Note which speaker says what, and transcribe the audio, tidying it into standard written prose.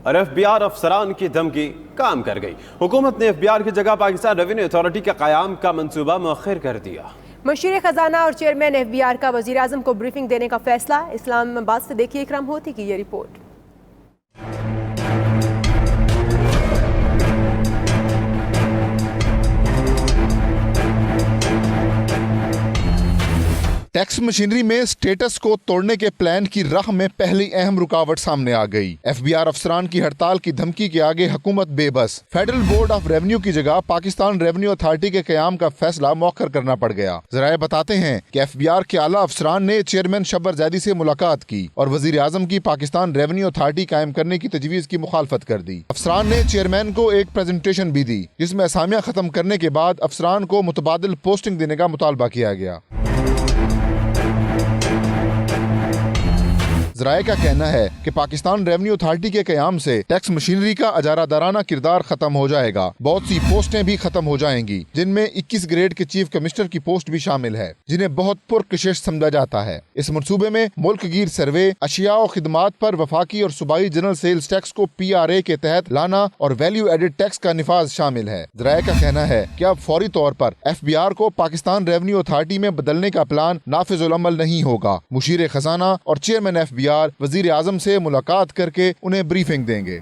Speaker 1: اور FBR افسران کی دھمکی کام کر گئی۔ حکومت نے FBR کی جگہ پاکستان ریونیو اتھارٹی کے قیام کا منصوبہ مؤخر کر دیا۔
Speaker 2: مشیر خزانہ اور چیئرمین FBR کا وزیر اعظم کو بریفنگ دینے کا فیصلہ۔ اسلام آباد سے دیکھیے اکرام ہوتی کی یہ رپورٹ۔
Speaker 3: ٹیکس مشینری میں سٹیٹس کو توڑنے کے پلان کی راہ میں پہلی اہم رکاوٹ سامنے آ گئی۔ FBR افسران کی ہڑتال کی دھمکی کے آگے حکومت بے بس۔ فیڈرل بورڈ آف ریونیو کی جگہ پاکستان ریونیو اتھارٹی کے قیام کا فیصلہ مؤخر کرنا پڑ گیا۔ ذرائع بتاتے ہیں کہ FBR کے اعلیٰ افسران نے چیئرمین شبر زیدی سے ملاقات کی اور وزیر اعظم کی پاکستان ریونیو اتھارٹی قائم کرنے کی تجویز کی مخالفت کر دی۔ افسران نے چیئرمین کو ایک پریزنٹیشن بھی دی جس میں اسامیاں ختم کرنے کے بعد افسران کو متبادل پوسٹنگ دینے کا مطالبہ کیا گیا۔ ذرائع کا کہنا ہے کہ پاکستان ریونیو اتھارٹی کے قیام سے ٹیکس مشینری کا اجارہ دارانہ کردار ختم ہو جائے گا۔ بہت سی پوسٹیں بھی ختم ہو جائیں گی جن میں 21 گریڈ کے چیف کمشنر کی پوسٹ بھی شامل ہے جنہیں بہت پرکشش سمجھا جاتا ہے۔ اس منصوبے میں ملک گیر سروے، اشیاء و خدمات پر وفاقی اور صوبائی جنرل سیلز ٹیکس کو PRA کے تحت لانا اور ویلیو ایڈڈ ٹیکس کا نفاذ شامل ہے۔ ذرائع کا کہنا ہے کہ اب فوری طور پر FBR کو پاکستان ریونیو اتھارٹی میں بدلنے کا پلان نافذ العمل نہیں ہوگا۔ مشیر خزانہ اور چیئرمین FBR وزیر اعظم سے ملاقات کر کے انہیں بریفنگ دیں گے۔